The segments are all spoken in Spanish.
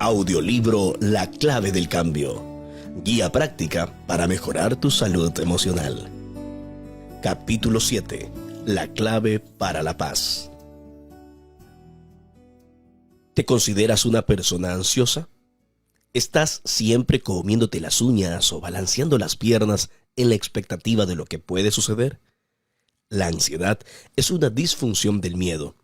Audiolibro La clave del cambio. Guía práctica para mejorar tu salud emocional. Capítulo 7. La clave para la paz. ¿Te consideras una persona ansiosa? ¿Estás siempre comiéndote las uñas o balanceando las piernas en la expectativa de lo que puede suceder? La ansiedad es una disfunción del miedo,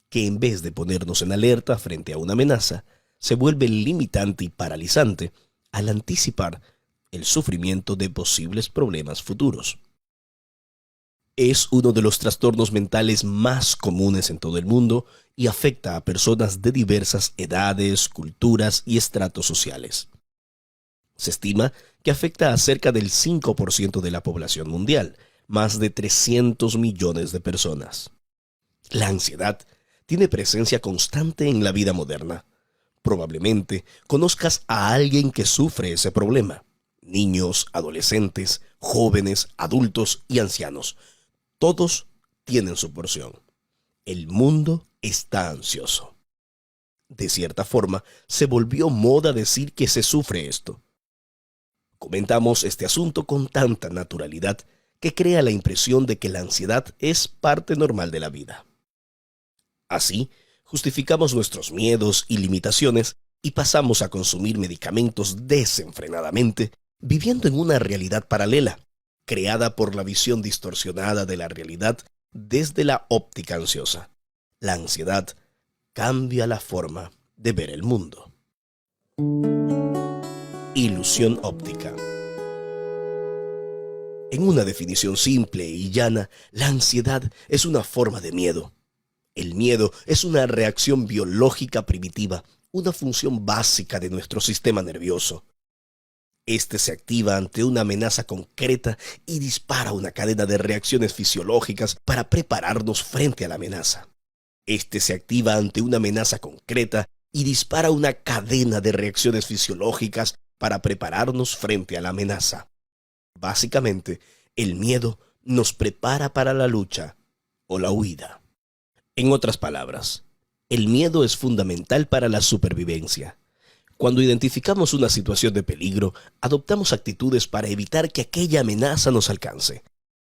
que en vez de ponernos en alerta frente a una amenaza, se vuelve limitante y paralizante al anticipar el sufrimiento de posibles problemas futuros. Es uno de los trastornos mentales más comunes en todo el mundo y afecta a personas de diversas edades, culturas y estratos sociales. Se estima que afecta a cerca del 5% de la población mundial, más de 300 millones de personas. La ansiedad tiene presencia constante en la vida moderna. Probablemente conozcas a alguien que sufre ese problema. Niños, adolescentes, jóvenes, adultos y ancianos. Todos tienen su porción. El mundo está ansioso. De cierta forma, se volvió moda decir que se sufre esto. Comentamos este asunto con tanta naturalidad que crea la impresión de que la ansiedad es parte normal de la vida. Así, justificamos nuestros miedos y limitaciones y pasamos a consumir medicamentos desenfrenadamente, viviendo en una realidad paralela, creada por la visión distorsionada de la realidad desde la óptica ansiosa. La ansiedad cambia la forma de ver el mundo. Ilusión óptica. En una definición simple y llana, la ansiedad es una forma de miedo. El miedo es una reacción biológica primitiva, una función básica de nuestro sistema nervioso. Este se activa ante una amenaza concreta y dispara una cadena de reacciones fisiológicas para prepararnos frente a la amenaza. Este se activa ante una amenaza concreta y dispara una cadena de reacciones fisiológicas para prepararnos frente a la amenaza. Básicamente, el miedo nos prepara para la lucha o la huida. En otras palabras, el miedo es fundamental para la supervivencia. Cuando identificamos una situación de peligro, adoptamos actitudes para evitar que aquella amenaza nos alcance.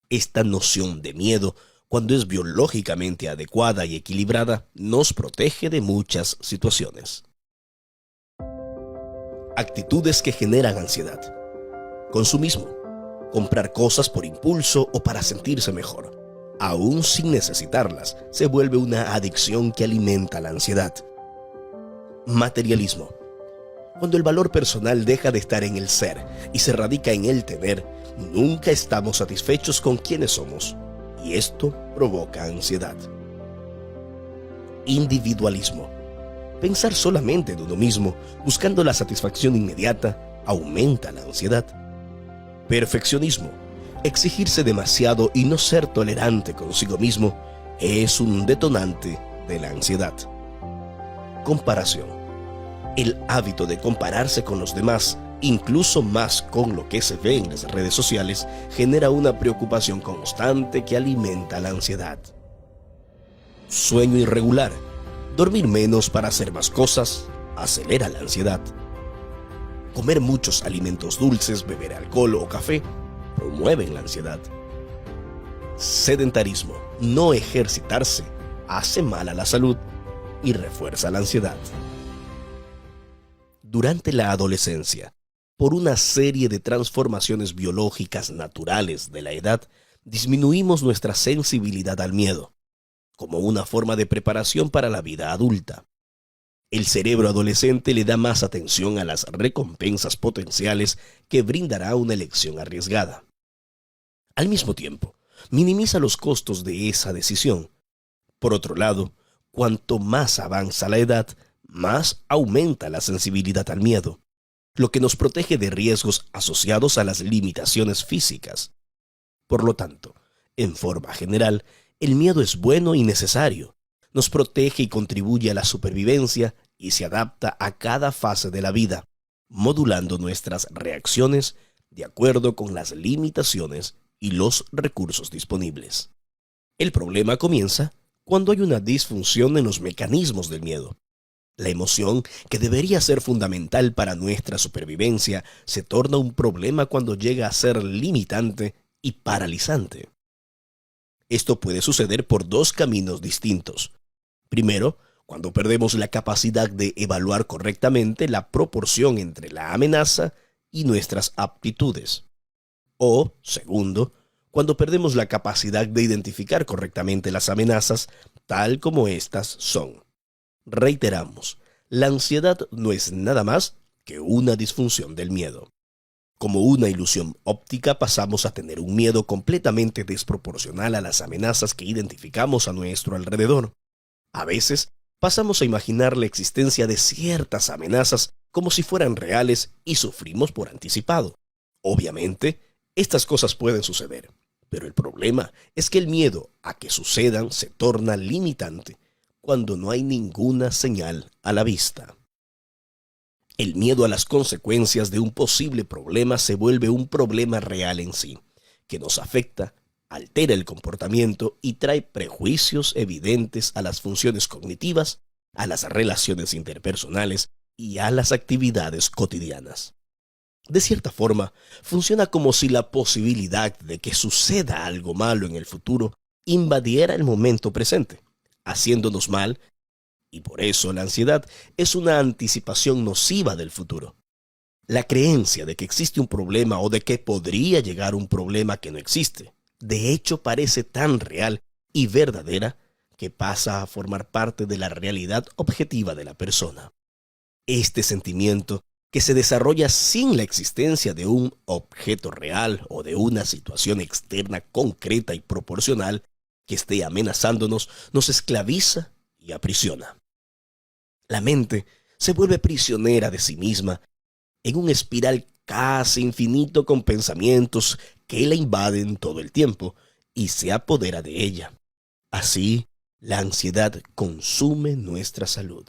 Esta noción de miedo, cuando es biológicamente adecuada y equilibrada, nos protege de muchas situaciones. Actitudes que generan ansiedad. Consumismo. Comprar cosas por impulso o para sentirse mejor. Aún sin necesitarlas, se vuelve una adicción que alimenta la ansiedad. Materialismo. Cuando el valor personal deja de estar en el ser y se radica en el tener, nunca estamos satisfechos con quienes somos, y esto provoca ansiedad. Individualismo. Pensar solamente en uno mismo, buscando la satisfacción inmediata, aumenta la ansiedad. Perfeccionismo. Exigirse demasiado y no ser tolerante consigo mismo es un detonante de la ansiedad. Comparación. El hábito de compararse con los demás, incluso más con lo que se ve en las redes sociales, genera una preocupación constante que alimenta la ansiedad. Sueño irregular. Dormir menos para hacer más cosas acelera la ansiedad. Comer muchos alimentos dulces, beber alcohol o café promueven la ansiedad. Sedentarismo. No ejercitarse hace mal a la salud y refuerza la ansiedad. Durante la adolescencia, por una serie de transformaciones biológicas naturales de la edad, disminuimos nuestra sensibilidad al miedo, como una forma de preparación para la vida adulta. El cerebro adolescente le da más atención a las recompensas potenciales que brindará una elección arriesgada. Al mismo tiempo, minimiza los costos de esa decisión. Por otro lado, cuanto más avanza la edad, más aumenta la sensibilidad al miedo, lo que nos protege de riesgos asociados a las limitaciones físicas. Por lo tanto, en forma general, el miedo es bueno y necesario. Nos protege y contribuye a la supervivencia y se adapta a cada fase de la vida, modulando nuestras reacciones de acuerdo con las limitaciones y los recursos disponibles. El problema comienza cuando hay una disfunción en los mecanismos del miedo. La emoción, que debería ser fundamental para nuestra supervivencia, se torna un problema cuando llega a ser limitante y paralizante. Esto puede suceder por dos caminos distintos. Primero, cuando perdemos la capacidad de evaluar correctamente la proporción entre la amenaza y nuestras aptitudes. O, segundo, cuando perdemos la capacidad de identificar correctamente las amenazas tal como éstas son. Reiteramos, la ansiedad no es nada más que una disfunción del miedo. Como una ilusión óptica pasamos a tener un miedo completamente desproporcional a las amenazas que identificamos a nuestro alrededor. A veces pasamos a imaginar la existencia de ciertas amenazas como si fueran reales y sufrimos por anticipado. Obviamente, estas cosas pueden suceder, pero el problema es que el miedo a que sucedan se torna limitante cuando no hay ninguna señal a la vista. El miedo a las consecuencias de un posible problema se vuelve un problema real en sí, que nos afecta, altera el comportamiento y trae prejuicios evidentes a las funciones cognitivas, a las relaciones interpersonales y a las actividades cotidianas. De cierta forma, funciona como si la posibilidad de que suceda algo malo en el futuro invadiera el momento presente, haciéndonos mal, y por eso la ansiedad es una anticipación nociva del futuro. La creencia de que existe un problema o de que podría llegar un problema que no existe, de hecho parece tan real y verdadera que pasa a formar parte de la realidad objetiva de la persona. Este sentimiento, que se desarrolla sin la existencia de un objeto real o de una situación externa concreta y proporcional que esté amenazándonos, nos esclaviza y aprisiona. La mente se vuelve prisionera de sí misma en un espiral casi infinito con pensamientos que la invaden todo el tiempo y se apodera de ella. Así, la ansiedad consume nuestra salud.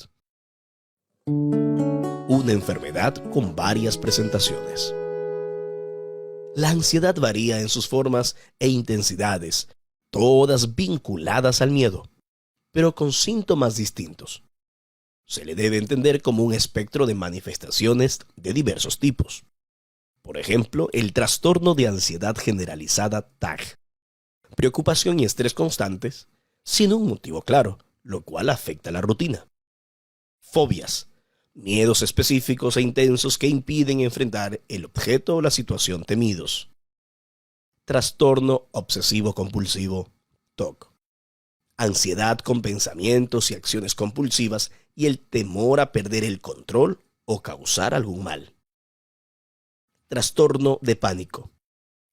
Una enfermedad con varias presentaciones. La ansiedad varía en sus formas e intensidades, todas vinculadas al miedo, pero con síntomas distintos. Se le debe entender como un espectro de manifestaciones de diversos tipos. Por ejemplo, el trastorno de ansiedad generalizada TAG. Preocupación y estrés constantes, sin un motivo claro, lo cual afecta la rutina. Fobias. Miedos específicos e intensos que impiden enfrentar el objeto o la situación temidos. Trastorno obsesivo-compulsivo TOC. Ansiedad con pensamientos y acciones compulsivas y el temor a perder el control o causar algún mal. Trastorno de pánico.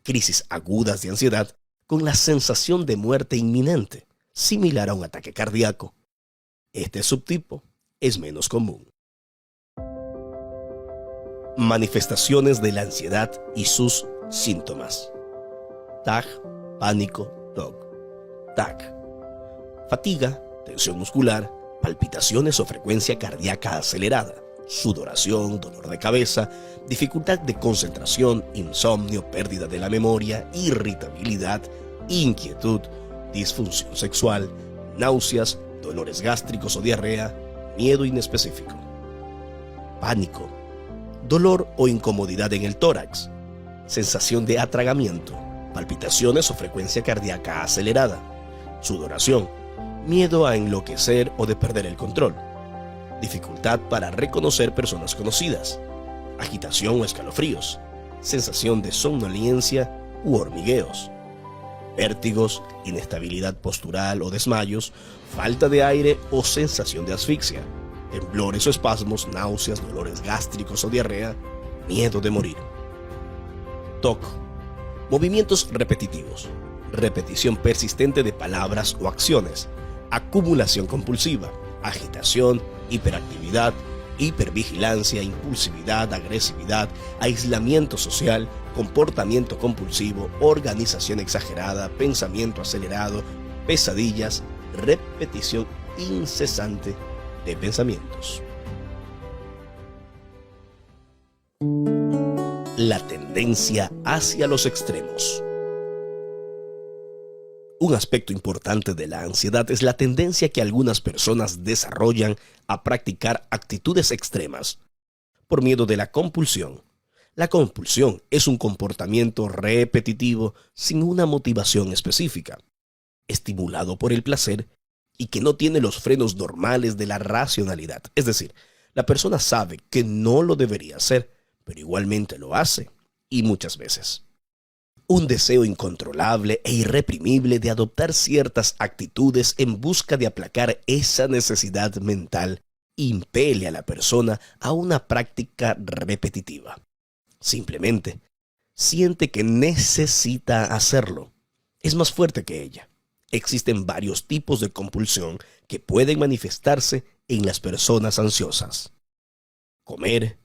Crisis agudas de ansiedad con la sensación de muerte inminente, similar a un ataque cardíaco. Este subtipo es menos común. Manifestaciones de la ansiedad y sus síntomas. TAG, pánico, TOC. TAG. Fatiga, tensión muscular, palpitaciones o frecuencia cardíaca acelerada, sudoración, dolor de cabeza, dificultad de concentración, insomnio, pérdida de la memoria, irritabilidad, inquietud, disfunción sexual, náuseas, dolores gástricos o diarrea, miedo inespecífico. Pánico, dolor o incomodidad en el tórax, sensación de atragamiento, palpitaciones o frecuencia cardíaca acelerada, sudoración, miedo a enloquecer o de perder el control, dificultad para reconocer personas conocidas, agitación o escalofríos, sensación de somnolencia u hormigueos, vértigos, inestabilidad postural o desmayos, falta de aire o sensación de asfixia, temblores o espasmos, náuseas, dolores gástricos o diarrea, miedo de morir. TOC. Movimientos repetitivos, repetición persistente de palabras o acciones, acumulación compulsiva, agitación, hiperactividad, hipervigilancia, impulsividad, agresividad, aislamiento social, comportamiento compulsivo, organización exagerada, pensamiento acelerado, pesadillas, repetición incesante de pensamientos. La tendencia hacia los extremos. Un aspecto importante de la ansiedad es la tendencia que algunas personas desarrollan a practicar actitudes extremas por miedo de la compulsión. La compulsión es un comportamiento repetitivo sin una motivación específica, estimulado por el placer y que no tiene los frenos normales de la racionalidad. Es decir, la persona sabe que no lo debería hacer, pero igualmente lo hace, y muchas veces. Un deseo incontrolable e irreprimible de adoptar ciertas actitudes en busca de aplacar esa necesidad mental impele a la persona a una práctica repetitiva. Simplemente siente que necesita hacerlo. Es más fuerte que ella. Existen varios tipos de compulsión que pueden manifestarse en las personas ansiosas. Comer,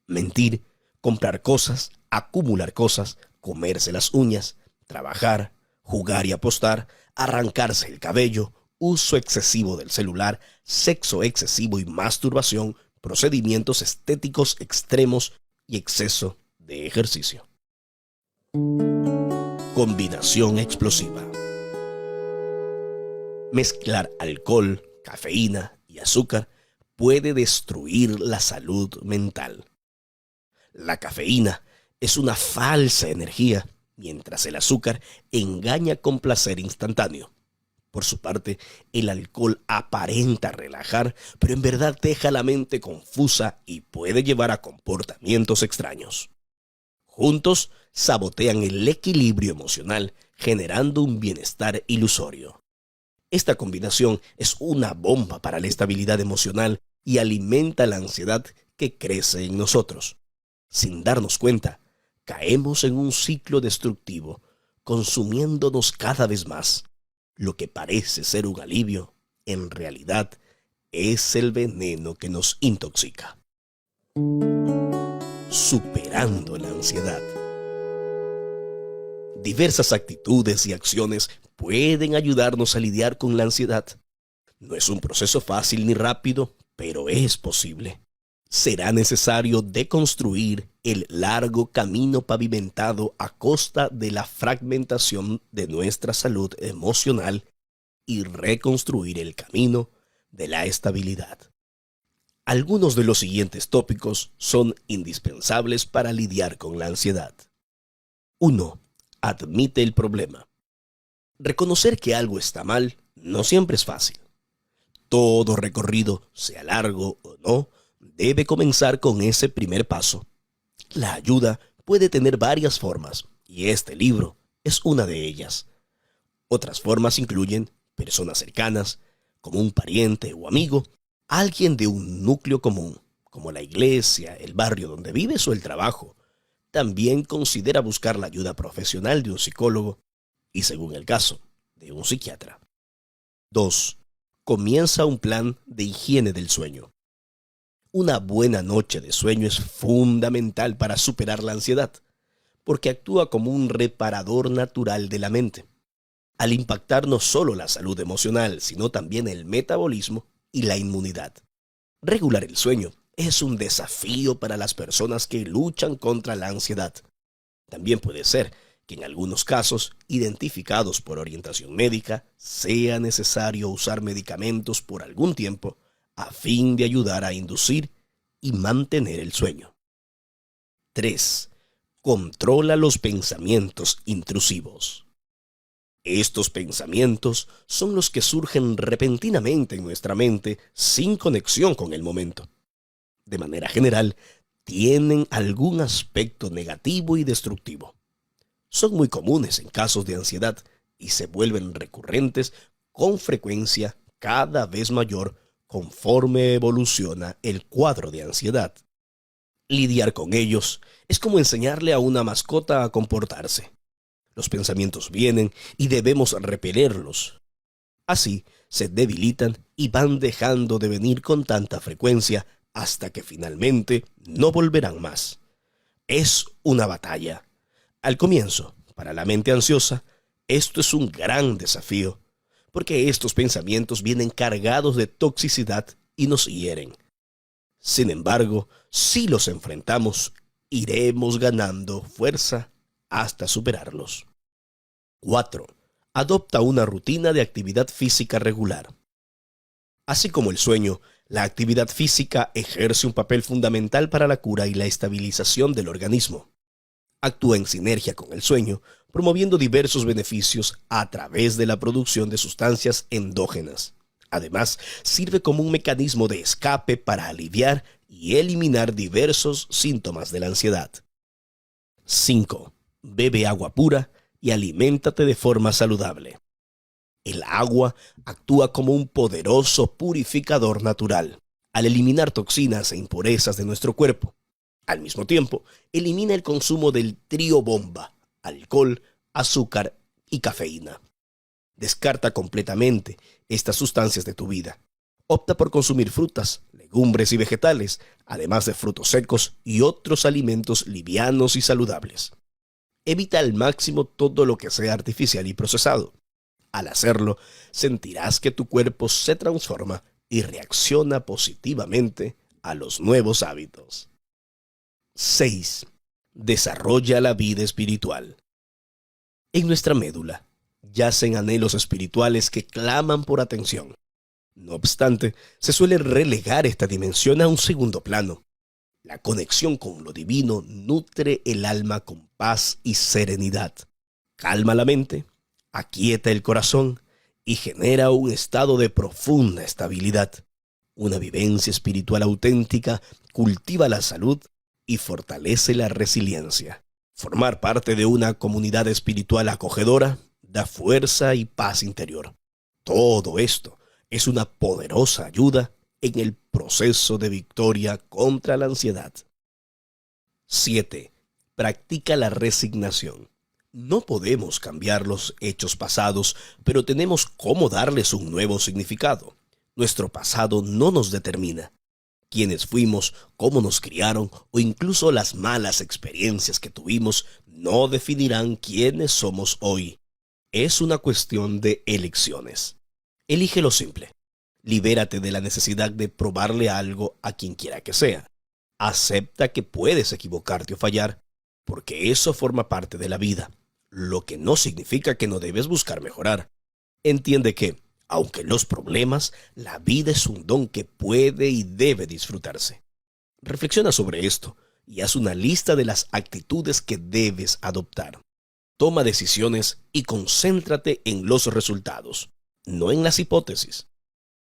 mentir, comprar cosas, acumular cosas, comerse las uñas, trabajar, jugar y apostar, arrancarse el cabello, uso excesivo del celular, sexo excesivo y masturbación, procedimientos estéticos extremos y exceso de ejercicio. Combinación explosiva. Mezclar alcohol, cafeína y azúcar puede destruir la salud mental. La cafeína es una falsa energía, mientras el azúcar engaña con placer instantáneo. Por su parte, el alcohol aparenta relajar, pero en verdad deja la mente confusa y puede llevar a comportamientos extraños. Juntos, sabotean el equilibrio emocional, generando un bienestar ilusorio. Esta combinación es una bomba para la estabilidad emocional y alimenta la ansiedad que crece en nosotros. Sin darnos cuenta, caemos en un ciclo destructivo, consumiéndonos cada vez más. Lo que parece ser un alivio, en realidad, es el veneno que nos intoxica. Superando la ansiedad. Diversas actitudes y acciones pueden ayudarnos a lidiar con la ansiedad. No es un proceso fácil ni rápido, pero es posible. Será necesario deconstruir el largo camino pavimentado a costa de la fragmentación de nuestra salud emocional y reconstruir el camino de la estabilidad. Algunos de los siguientes tópicos son indispensables para lidiar con la ansiedad. 1. Admite el problema. Reconocer que algo está mal no siempre es fácil. Todo recorrido, sea largo o no, debe comenzar con ese primer paso. La ayuda puede tener varias formas, y este libro es una de ellas. Otras formas incluyen personas cercanas, como un pariente o amigo, alguien de un núcleo común, como la iglesia, el barrio donde vives o el trabajo. También considera buscar la ayuda profesional de un psicólogo y, según el caso, de un psiquiatra. 2. Comienza un plan de higiene del sueño. Una buena noche de sueño es fundamental para superar la ansiedad, porque actúa como un reparador natural de la mente, al impactar no solo la salud emocional, sino también el metabolismo y la inmunidad. Regular el sueño es un desafío para las personas que luchan contra la ansiedad. También puede ser que en algunos casos, identificados por orientación médica, sea necesario usar medicamentos por algún tiempo a fin de ayudar a inducir y mantener el sueño. 3. Controla los pensamientos intrusivos. Estos pensamientos son los que surgen repentinamente en nuestra mente sin conexión con el momento. De manera general, tienen algún aspecto negativo y destructivo. Son muy comunes en casos de ansiedad y se vuelven recurrentes con frecuencia cada vez mayor conforme evoluciona el cuadro de ansiedad. Lidiar con ellos es como enseñarle a una mascota a comportarse. Los pensamientos vienen y debemos repelerlos. Así se debilitan y van dejando de venir con tanta frecuencia hasta que finalmente no volverán más. Es una batalla. Al comienzo, para la mente ansiosa, esto es un gran desafío, porque estos pensamientos vienen cargados de toxicidad y nos hieren. Sin embargo, si los enfrentamos, iremos ganando fuerza hasta superarlos. 4. Adopta una rutina de actividad física regular. Así como el sueño, la actividad física ejerce un papel fundamental para la cura y la estabilización del organismo. Actúa en sinergia con el sueño, promoviendo diversos beneficios a través de la producción de sustancias endógenas. Además, sirve como un mecanismo de escape para aliviar y eliminar diversos síntomas de la ansiedad. 5. Bebe agua pura y aliméntate de forma saludable. El agua actúa como un poderoso purificador natural, al eliminar toxinas e impurezas de nuestro cuerpo. Al mismo tiempo, elimina el consumo del trío bomba: alcohol, azúcar y cafeína. Descarta completamente estas sustancias de tu vida. Opta por consumir frutas, legumbres y vegetales, además de frutos secos y otros alimentos livianos y saludables. Evita al máximo todo lo que sea artificial y procesado. Al hacerlo, sentirás que tu cuerpo se transforma y reacciona positivamente a los nuevos hábitos. 6. Desarrolla la vida espiritual. En nuestra médula yacen anhelos espirituales que claman por atención. No obstante, se suele relegar esta dimensión a un segundo plano. La conexión con lo divino nutre el alma con paz y serenidad. Calma la mente, aquieta el corazón y genera un estado de profunda estabilidad. Una vivencia espiritual auténtica cultiva la salud y fortalece la resiliencia. Formar parte de una comunidad espiritual acogedora da fuerza y paz interior. Todo esto es una poderosa ayuda en el proceso de victoria contra la ansiedad. 7. Practica la resignación. No podemos cambiar los hechos pasados, pero tenemos cómo darles un nuevo significado. Nuestro pasado no nos determina. Quiénes fuimos, cómo nos criaron o incluso las malas experiencias que tuvimos no definirán quiénes somos hoy. Es una cuestión de elecciones. Elige lo simple. Libérate de la necesidad de probarle algo a quien quiera que sea. Acepta que puedes equivocarte o fallar, porque eso forma parte de la vida, lo que no significa que no debes buscar mejorar. Entiende que, aunque los problemas, la vida es un don que puede y debe disfrutarse. Reflexiona sobre esto y haz una lista de las actitudes que debes adoptar. Toma decisiones y concéntrate en los resultados, no en las hipótesis.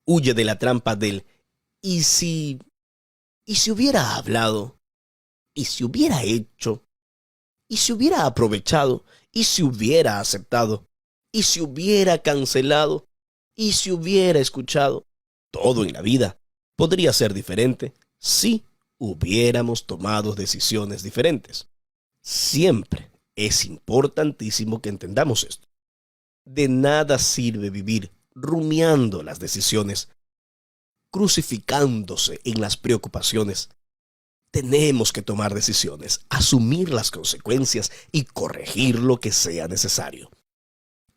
Huye de la trampa del ¿y si hubiera hablado? ¿Y si hubiera hecho? ¿Y si hubiera aprovechado? ¿Y si hubiera aceptado? ¿Y si hubiera cancelado? ¿Y si hubiera escuchado? Todo en la vida podría ser diferente si hubiéramos tomado decisiones diferentes. Siempre es importantísimo que entendamos esto. De nada sirve vivir rumiando las decisiones, crucificándose en las preocupaciones. Tenemos que tomar decisiones, asumir las consecuencias y corregir lo que sea necesario.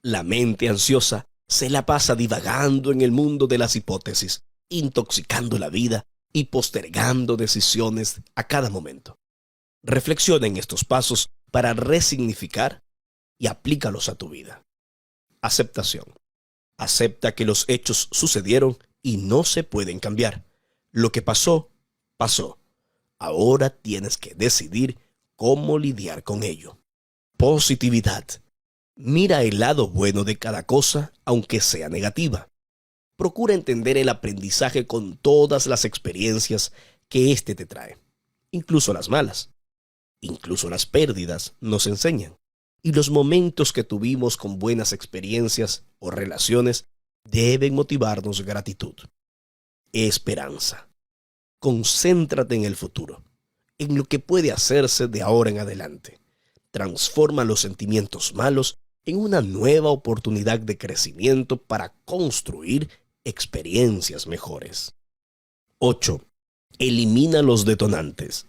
La mente ansiosa se la pasa divagando en el mundo de las hipótesis, intoxicando la vida y postergando decisiones a cada momento. Reflexiona en estos pasos para resignificar y aplícalos a tu vida. Aceptación. Acepta que los hechos sucedieron y no se pueden cambiar. Lo que pasó, pasó. Ahora tienes que decidir cómo lidiar con ello. Positividad. Mira el lado bueno de cada cosa, aunque sea negativa. Procura entender el aprendizaje con todas las experiencias que éste te trae, incluso las malas. Incluso las pérdidas nos enseñan. Y los momentos que tuvimos con buenas experiencias o relaciones deben motivarnos gratitud. Esperanza. Concéntrate en el futuro, en lo que puede hacerse de ahora en adelante. Transforma los sentimientos malos en una nueva oportunidad de crecimiento para construir experiencias mejores. 8. Elimina los detonantes.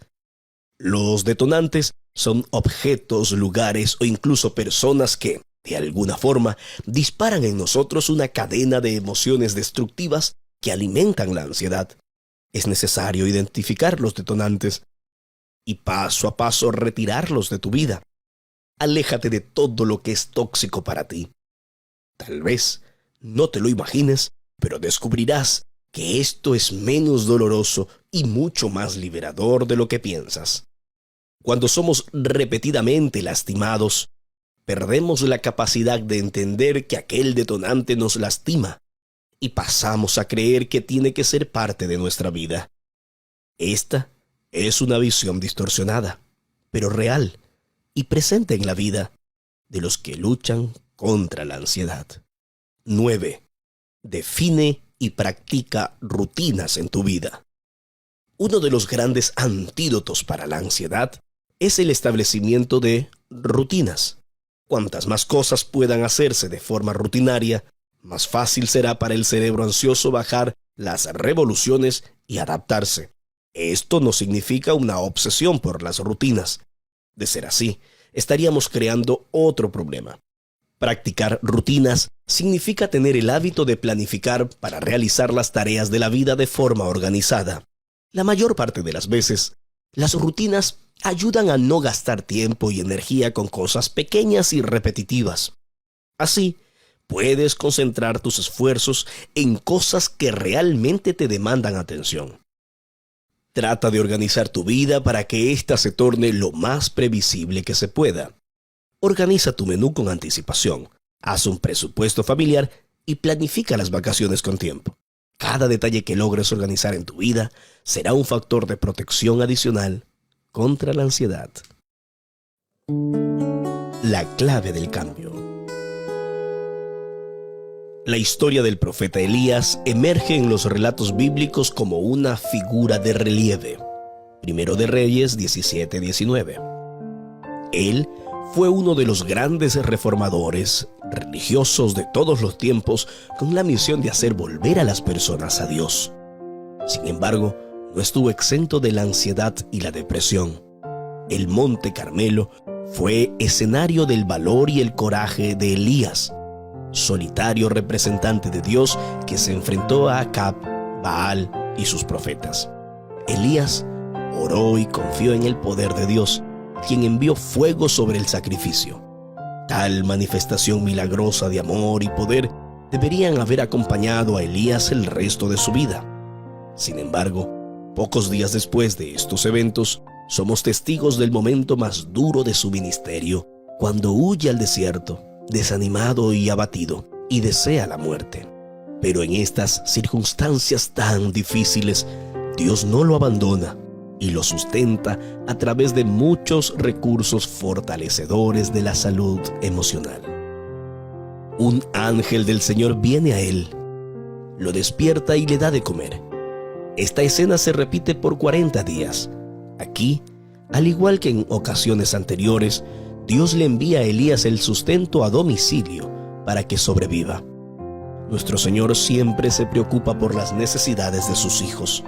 Los detonantes son objetos, lugares o incluso personas que, de alguna forma, disparan en nosotros una cadena de emociones destructivas que alimentan la ansiedad. Es necesario identificar los detonantes y paso a paso retirarlos de tu vida. Aléjate de todo lo que es tóxico para ti. Tal vez no te lo imagines, pero descubrirás que esto es menos doloroso y mucho más liberador de lo que piensas. Cuando somos repetidamente lastimados, perdemos la capacidad de entender que aquel detonante nos lastima y pasamos a creer que tiene que ser parte de nuestra vida. Esta es una visión distorsionada, pero real y presente en la vida de los que luchan contra la ansiedad. 9. Define y practica rutinas en tu vida. Uno de los grandes antídotos para la ansiedad es el establecimiento de rutinas. Cuantas más cosas puedan hacerse de forma rutinaria, más fácil será para el cerebro ansioso bajar las revoluciones y adaptarse. Esto no significa una obsesión por las rutinas. De ser así, estaríamos creando otro problema. Practicar rutinas significa tener el hábito de planificar para realizar las tareas de la vida de forma organizada. La mayor parte de las veces, las rutinas ayudan a no gastar tiempo y energía con cosas pequeñas y repetitivas. Así, puedes concentrar tus esfuerzos en cosas que realmente te demandan atención. Trata de organizar tu vida para que ésta se torne lo más previsible que se pueda. Organiza tu menú con anticipación, haz un presupuesto familiar y planifica las vacaciones con tiempo. Cada detalle que logres organizar en tu vida será un factor de protección adicional contra la ansiedad. La clave del cambio. La historia del profeta Elías emerge en los relatos bíblicos como una figura de relieve. Primero de Reyes 17:19. Él fue uno de los grandes reformadores religiosos de todos los tiempos con la misión de hacer volver a las personas a Dios. Sin embargo, no estuvo exento de la ansiedad y la depresión. El Monte Carmelo fue escenario del valor y el coraje de Elías, solitario representante de Dios que se enfrentó a Acab, Baal y sus profetas. Elías oró y confió en el poder de Dios, quien envió fuego sobre el sacrificio. Tal manifestación milagrosa de amor y poder deberían haber acompañado a Elías el resto de su vida. Sin embargo, pocos días después de estos eventos, somos testigos del momento más duro de su ministerio, cuando huye al desierto, desanimado y abatido, y desea la muerte. Pero en estas circunstancias tan difíciles, Dios no lo abandona y lo sustenta a través de muchos recursos fortalecedores de la salud emocional. Un ángel del Señor viene a él, lo despierta y le da de comer. Esta escena se repite por 40 días. Aquí, al igual que en ocasiones anteriores, Dios le envía a Elías el sustento a domicilio para que sobreviva. Nuestro Señor siempre se preocupa por las necesidades de sus hijos.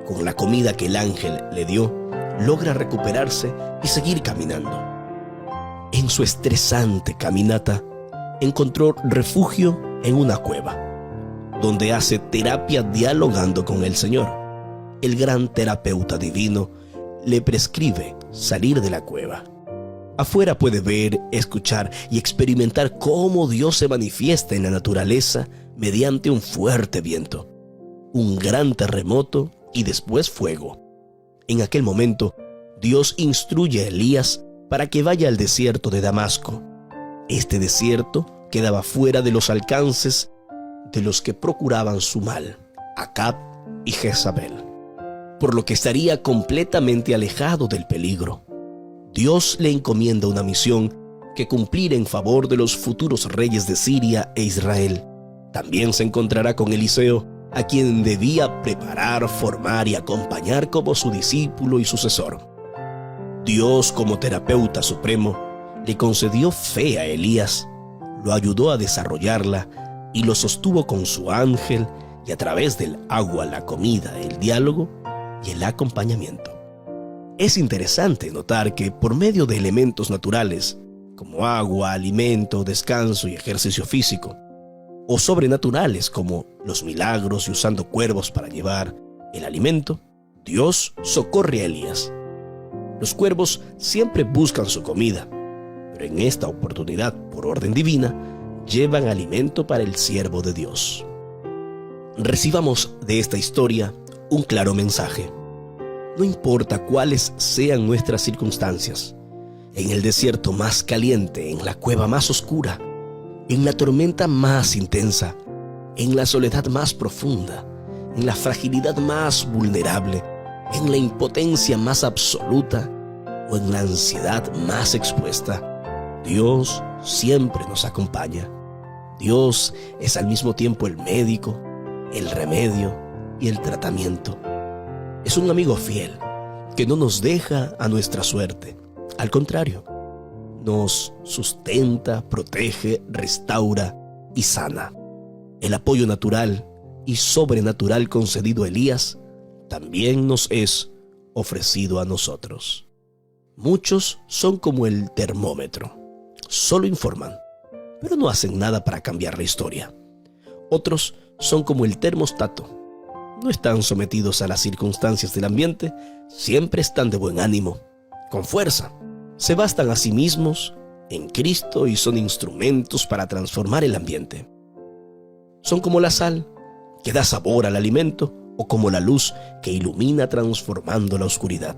Con la comida que el ángel le dio, logra recuperarse y seguir caminando. En su estresante caminata, encontró refugio en una cueva, donde hace terapia dialogando con el Señor. El gran terapeuta divino le prescribe salir de la cueva. Afuera puede ver, escuchar y experimentar cómo Dios se manifiesta en la naturaleza mediante un fuerte viento, un gran terremoto y después fuego. En aquel momento, Dios instruye a Elías para que vaya al desierto de Damasco. Este desierto quedaba fuera de los alcances de los que procuraban su mal, Acab y Jezabel, por lo que estaría completamente alejado del peligro. Dios le encomienda una misión que cumplir en favor de los futuros reyes de Siria e Israel. También se encontrará con Eliseo, a quien debía preparar, formar y acompañar como su discípulo y sucesor. Dios, como terapeuta supremo, le concedió fe a Elías, lo ayudó a desarrollarla y lo sostuvo con su ángel y a través del agua, la comida, el diálogo y el acompañamiento. Es interesante notar que por medio de elementos naturales, como agua, alimento, descanso y ejercicio físico, o sobrenaturales como los milagros y usando cuervos para llevar el alimento, Dios socorre a Elías. Los cuervos siempre buscan su comida, pero en esta oportunidad, por orden divina, llevan alimento para el siervo de Dios. Recibamos de esta historia un claro mensaje. No importa cuáles sean nuestras circunstancias, en el desierto más caliente, en la cueva más oscura, en la tormenta más intensa, en la soledad más profunda, en la fragilidad más vulnerable, en la impotencia más absoluta o en la ansiedad más expuesta, Dios siempre nos acompaña. Dios es al mismo tiempo el médico, el remedio y el tratamiento. Es un amigo fiel que no nos deja a nuestra suerte. Al contrario, nos sustenta, protege, restaura y sana. El apoyo natural y sobrenatural concedido a Elías también nos es ofrecido a nosotros. Muchos son como el termómetro, solo informan, pero no hacen nada para cambiar la historia. Otros son como el termostato, no están sometidos a las circunstancias del ambiente, siempre están de buen ánimo, con fuerza, se bastan a sí mismos en Cristo y son instrumentos para transformar el ambiente. Son como la sal, que da sabor al alimento, o como la luz que ilumina transformando la oscuridad.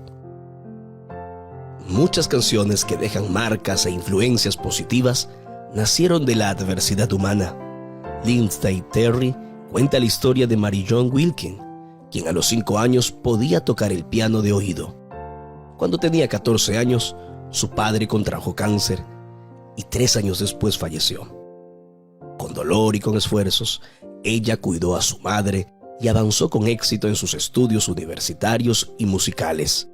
Muchas canciones que dejan marcas e influencias positivas nacieron de la adversidad humana. Lindsay Terry cuenta la historia de Mary John Wilkin, quien a los 5 años podía tocar el piano de oído. Cuando tenía 14 años, su padre contrajo cáncer y 3 años después falleció. Con dolor y con esfuerzos, ella cuidó a su madre y avanzó con éxito en sus estudios universitarios y musicales.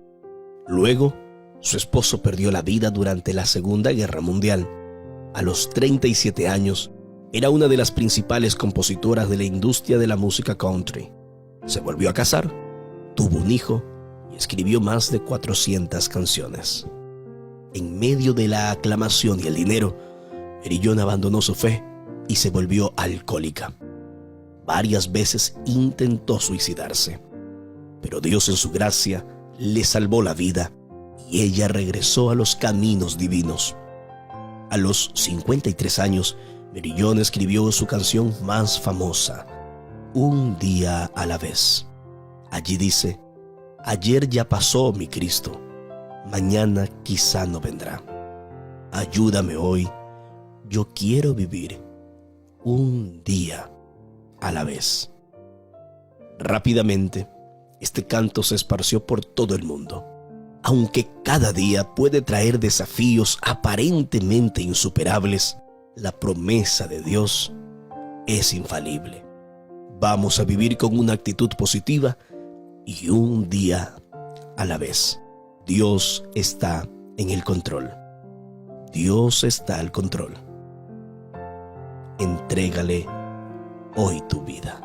Luego, su esposo perdió la vida durante la Segunda Guerra Mundial. A los 37 años, era una de las principales compositoras de la industria de la música country. Se volvió a casar, tuvo un hijo y escribió más de 400 canciones. En medio de la aclamación y el dinero, Mary John abandonó su fe y se volvió alcohólica. Varias veces intentó suicidarse, pero Dios en su gracia le salvó la vida y ella regresó a los caminos divinos. A los 53 años, Mary John escribió su canción más famosa, Un día a la vez. Allí dice: ayer ya pasó mi Cristo, mañana quizá no vendrá. Ayúdame hoy, yo quiero vivir un día a la vez. Rápidamente, este canto se esparció por todo el mundo. Aunque cada día puede traer desafíos aparentemente insuperables, la promesa de Dios es infalible. Vamos a vivir con una actitud positiva y un día a la vez. Dios está en el control. Dios está al control. Entrégale hoy tu vida.